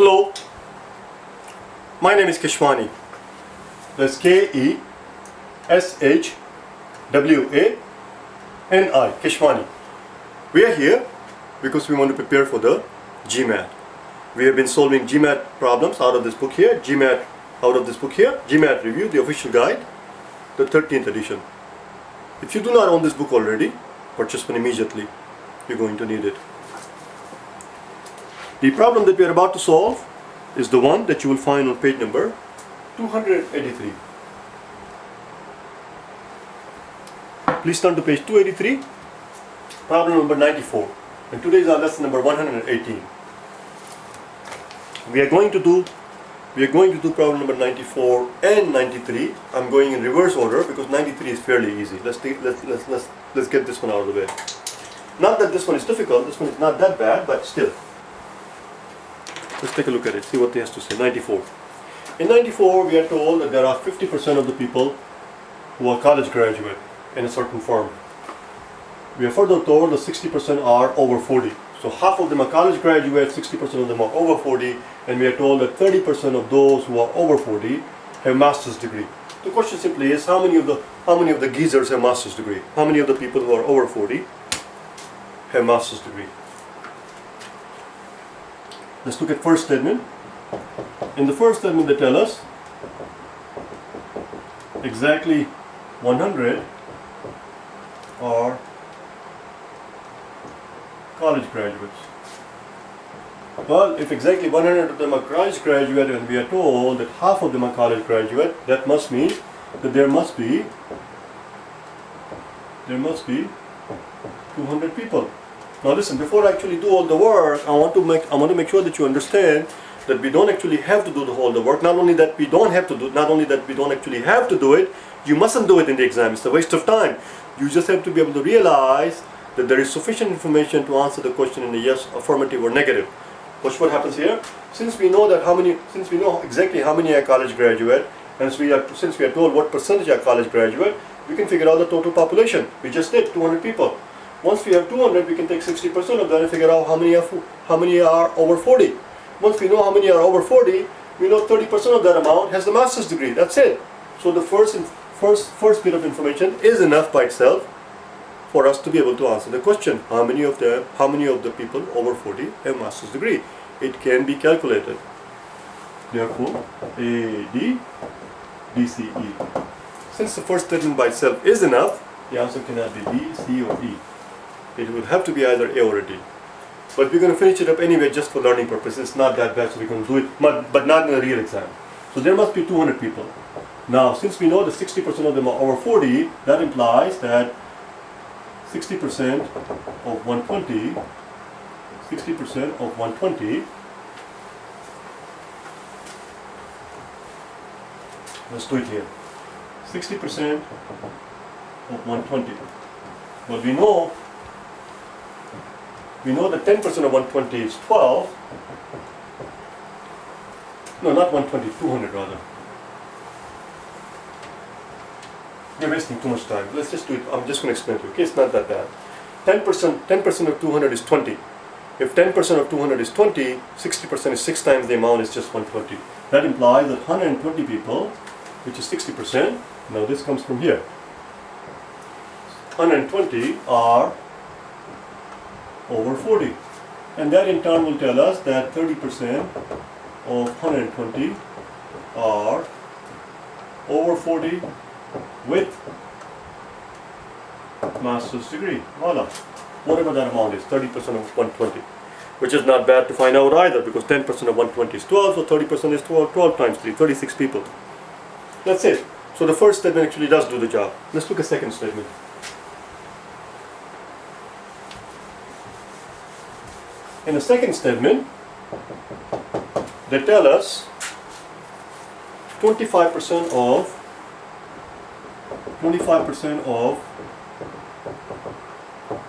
Hello, my name is Keshwani. That's K-E-S-H-W-A-N-I, Keshwani. We are here because we want to prepare for the GMAT. We have been solving GMAT problems out of this book here, GMAT Review, the official guide, the 13th edition. If you do not own this book already, purchase one immediately. You're going to need it. The problem that we are about to solve is the one that you will find on page number 283. Please turn to page 283, problem number 94. And today is our lesson number 118. We are going to do problem number 94 and 93. I'm going in reverse order because 93 is fairly easy. Let's get this one out of the way. Not that this one is difficult, this one is not that bad, but still. Let's take a look at it, see what he has to say. 94. In 94, we are told that there are 50% of the people who are college graduate in a certain firm. We are further told that 60% are over 40. So half of them are college graduates, 60% of them are over 40, and we are told that 30% of those who are over 40 have master's degree. The question simply is, how many of the geezers have master's degree? How many of the people who are over 40 have master's degree? Let's look at first statement. In the first statement they tell us exactly 100 are college graduates. Well, if exactly 100 of them are college graduate and we are told that half of them are college graduate, that must mean that there must be 200 people. Now listen, before I actually do all the work, I want to make sure that you understand that we don't actually have to do all the work. Not only that we don't actually have to do it, you mustn't do it in the exam. It's a waste of time. You just have to be able to realize that there is sufficient information to answer the question in a yes, affirmative or negative. Watch what happens here. Since we know exactly how many are college graduate, and since we are told what percentage are college graduate, we can figure out the total population. We just did 200 people. Once we have 200, we can take 60% of that and figure out how many are over 40. Once we know how many are over 40, we know 30% of that amount has the master's degree. That's it. So the first bit of information is enough by itself for us to be able to answer the question: how many of the people over 40 have master's degree? It can be calculated. Therefore, A, D, B, C, E. Since the first statement by itself is enough, the answer cannot be B, C, or E. It will have to be either A or a D. But we're going to finish it up anyway just for learning purposes. It's not that bad, so we can do it, but not in a real exam. So there must be 200 people. Now, since we know that 60% of them are over 40, that implies that 60% of 120, let's do it here. 60% of 120. Well, we know that 10% of 120 is 12. No, not 120, 200 rather. We're wasting too much time. Let's just do it. I'm just going to explain to you. Okay, it's not that bad. 10% of 200 is 20. If 10% of 200 is 20, 60% is 6 times the amount, is just 120. That implies that 120 people, which is 60%, now this comes from here. 120 are over 40. And that in turn will tell us that 30% of 120 are over 40 with master's degree. Voila. Whatever that amount is, 30% of 120. Which is not bad to find out either, because 10% of 120 is 12, so 30% is 12 times 3, 36 people. That's it. So the first statement actually does do the job. Let's look at the second statement. In the second statement, they tell us 25% of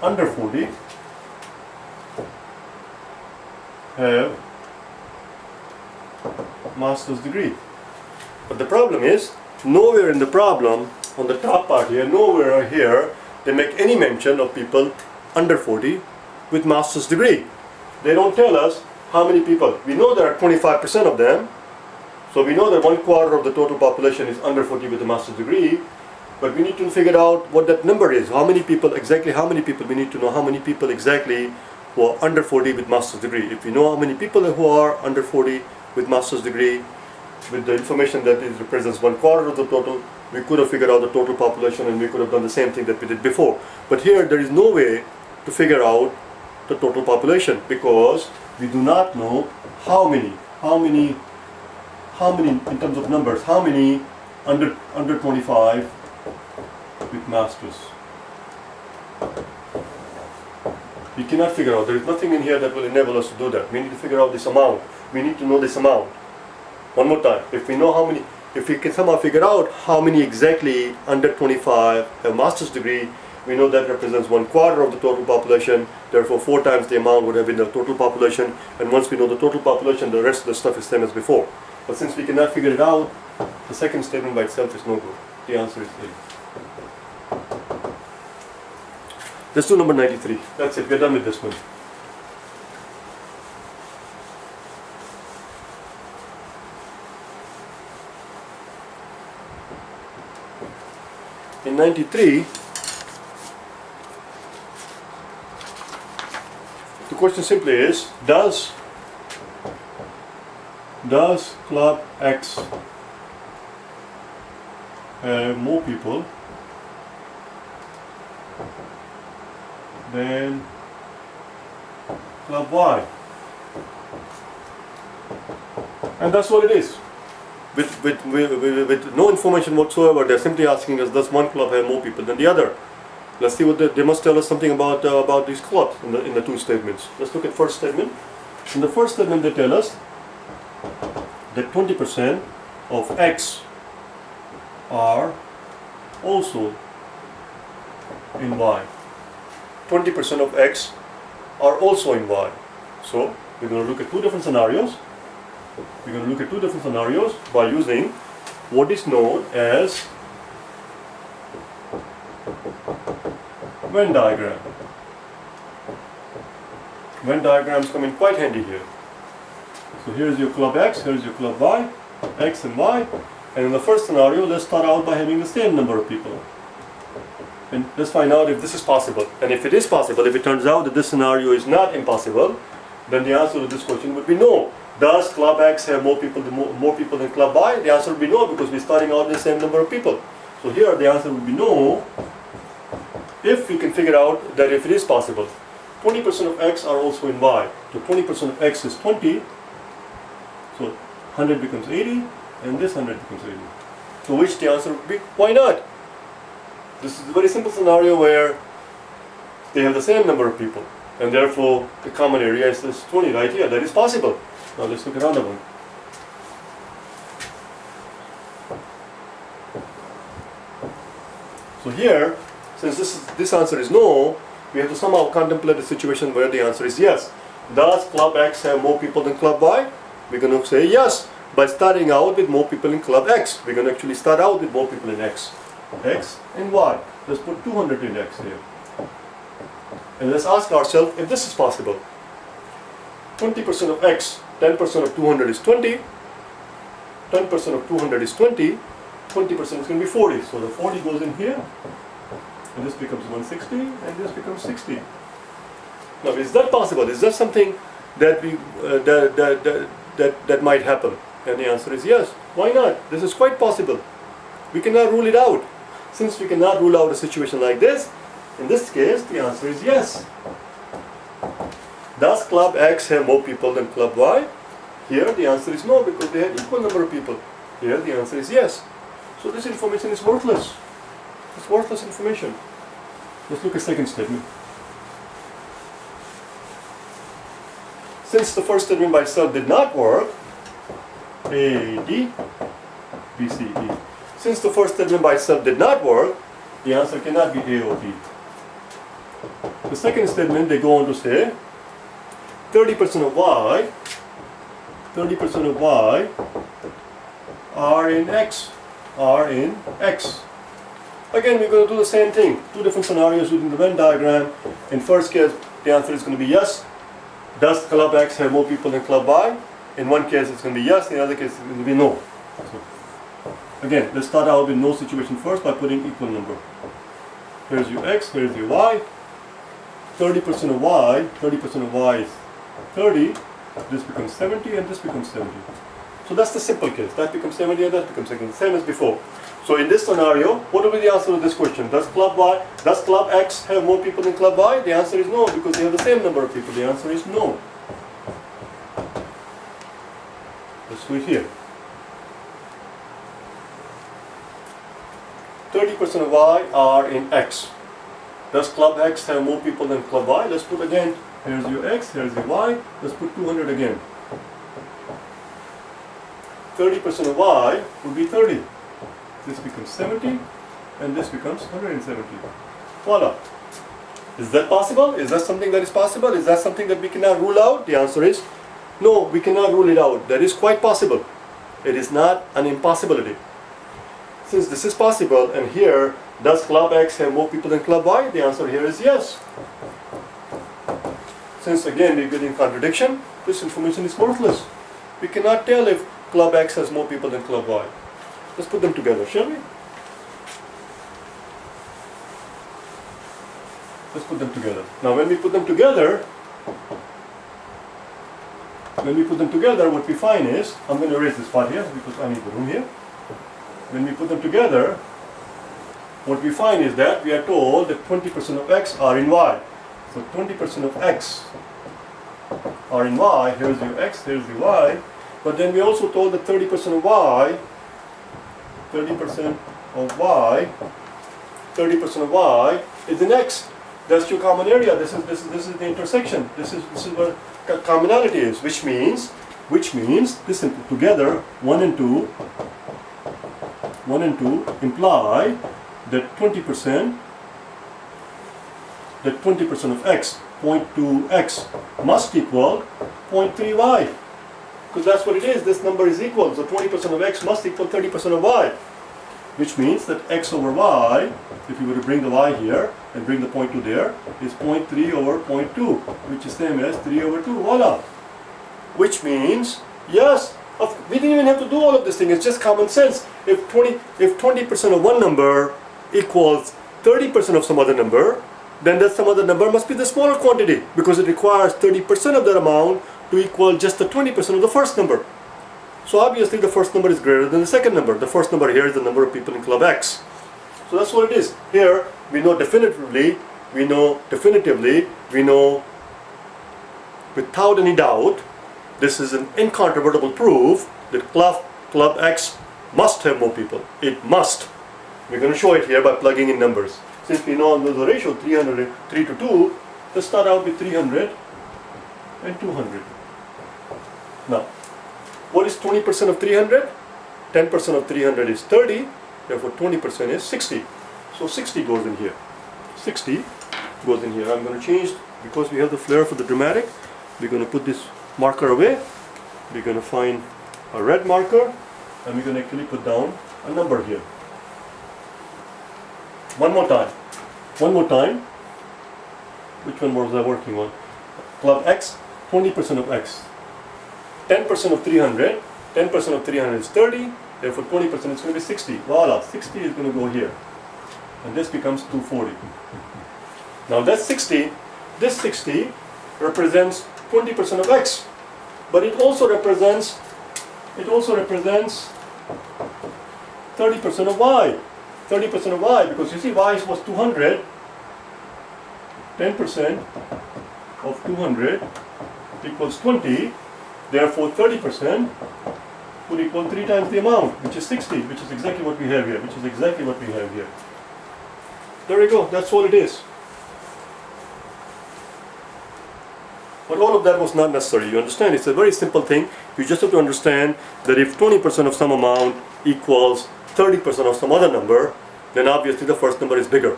under 40 have master's degree. But the problem is, nowhere in the problem, on the top part here, nowhere here, they make any mention of people under 40 with master's degree. They don't tell us how many people? We know there are 25% of them. So we know that 1/4 of the total population is under 40 with a master's degree. But we need to figure out what that number is. How many people exactly, we need to know how many people exactly who are under 40 with master's degree. If we know how many people who are under 40 with master's degree, with the information that is represents 1/4 of the total, we could have figured out the total population, and we could have done the same thing that we did before. But here there is no way to figure out the total population because we do not know how many in terms of numbers, how many under 25 with masters. We cannot figure out. There is nothing in here that will enable us to do that. We need to figure out this amount. We need to know this amount. One more time. If we know how many, if we can somehow figure out how many exactly under 25 have master's degree, we know that represents 1/4 of the total population. Therefore, 4 times the amount would have been the total population. And once we know the total population, the rest of the stuff is same as before. But since we cannot figure it out, the second statement by itself is no good. The answer is A. Let's do number 93. That's it. We're done with this one. In 93, the question simply is, does club X have more people than club Y? And that's what it is. With no information whatsoever, they're simply asking us, does one club have more people than the other? Let's see what they must tell us something about these clubs in the two statements. Let's look at first statement. In the first statement, they tell us that 20% of X are also in Y. 20% of X are also in Y. So we're going to look at two different scenarios. We're going to look at two different scenarios by using what is known as Venn diagram. Venn diagrams come in quite handy here. So here's your club X, here's your club Y, X and Y. And in the first scenario, let's start out by having the same number of people. And let's find out if this is possible. And if it is possible, if it turns out that this scenario is not impossible, then the answer to this question would be no. Does club X have more people than club Y? The answer would be no, because we're starting out with the same number of people. So here the answer would be no, if we can figure out that if it is possible. 20% of X are also in Y. So 20% of X is 20. So 100 becomes 80, and this 100 becomes 80. To which the answer would be, why not? This is a very simple scenario where they have the same number of people, and therefore the common area is 20 right here. That is possible. Now let's look at another one. So here, since this answer is no, we have to somehow contemplate a situation where the answer is yes. Does club X have more people than club Y? We're going to say yes by starting out with more people in club X. We're going to actually start out with more people in X and Y. Let's put 200 in X here. And let's ask ourselves if this is possible. 20% of X, 10% of 200 is 20. 10% of 200 is 20. 20% is going to be 40. So the 40 goes in here. And this becomes 160, and this becomes 60. Now, is that possible? Is that something that that might happen? And the answer is yes. Why not? This is quite possible. We cannot rule it out. Since we cannot rule out a situation like this, in this case, the answer is yes. Does club X have more people than club Y? Here, the answer is no, because they have equal number of people. Here, the answer is yes. So this information is worthless. It's worthless information. Let's look at second statement. Since the first statement by itself did not work, A, D, B, C, E. Since the first statement by itself did not work, the answer cannot be A or B. The second statement, they go on to say 30% of Y, 30% of Y are in X, Again, we're going to do the same thing. Two different scenarios using the Venn diagram. In first case, the answer is going to be yes. Does Club X have more people than Club Y? In one case it's going to be yes, in the other case it's going to be no. So, again, let's start out with no situation first by putting equal number. Here's your X, here's your Y. 30% of Y is 30. This becomes 70 and this becomes 70. So that's the simple case. That becomes 70 and that becomes 70. Same as before. So in this scenario, what will be the answer to this question? Does Club X have more people than Club Y? The answer is no, because they have the same number of people. The answer is no. Let's do it here. 30% of Y are in X. Does Club X have more people than Club Y? Let's put again, here's your X, here's your Y. Let's put 200 again. 30% of Y would be 30. This becomes 70 and this becomes 170. Voila. Is that possible? Is that something that is possible? Is that something that we cannot rule out? The answer is no, we cannot rule it out. That is quite possible. It is not an impossibility. Since this is possible, and here, does Club X have more people than Club Y? The answer here is yes. Since again we're getting contradiction, this information is worthless. We cannot tell if Club X has more people than Club Y. Let's put them together, shall we? Let's put them together. Now when we put them together, what we find is, I'm going to erase this part here because I need the room here. When we put them together, what we find is that we are told that 20% of X are in Y. So 20% of X are in Y. Here's your X, here's the Y. But then we also told that 30% of Y, 30% of Y is in X. That's your common area. This is the intersection. This is where commonality is. Which means listen, together 1 and 2 imply that 20% of X, 0.2X must equal 0.3Y. Because that's what it is. This number is equal. So 20% of X must equal 30% of Y. Which means that X over Y, if you were to bring the Y here and bring the 0.2 there, is 0.3 over 0.2, which is same as 3 over 2. Voila. Which means, yes, we didn't even have to do all of this thing. It's just common sense. If 20% of one number equals 30% of some other number, then that some other number must be the smaller quantity, because it requires 30% of that amount to equal just the 20% of the first number. So obviously the first number is greater than the second number. The first number here is the number of people in Club X. So that's what it is. Here we know definitively, we know without any doubt, this is an incontrovertible proof that Club X must have more people. It must. We're going to show it here by plugging in numbers. Since we know the ratio 3 to 2, let's start out with 300 and 200. Now, what is 20% of 300? 10% of 300 is 30, therefore 20% is 60. So 60 goes in here. 60 goes in here. I'm going to change, because we have the flair for the dramatic, we're going to put this marker away. We're going to find a red marker, and we're going to actually put down a number here. One more time. Which one was I working on? Club X, 20% of X. 10% of 300 is 30, therefore 20% is going to be 60. Voila, 60 is going to go here. And this becomes 240. Now that's 60. This 60 represents 20% of X. But it also represents 30% of Y. 30% of Y, because you see Y was 200. 10% of 200 equals 20. Therefore 30% would equal 3 times the amount, which is 60, which is exactly what we have here, There we go, that's all it is. But all of that was not necessary, you understand? It's a very simple thing. You just have to understand that if 20% of some amount equals 30% of some other number, then obviously the first number is bigger.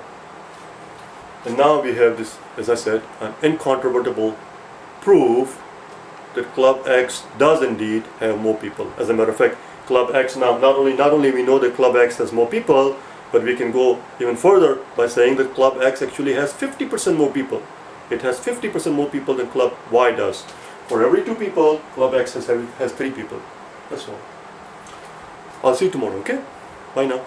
And now we have this, as I said, an incontrovertible proof that Club X does indeed have more people. As a matter of fact, Club X now, not only we know that Club X has more people, but we can go even further by saying that Club X actually has 50% more people. It has 50% more people than club Y does. For every 2 people, club X has 3 people. That's all. I'll see you tomorrow, okay? Bye now.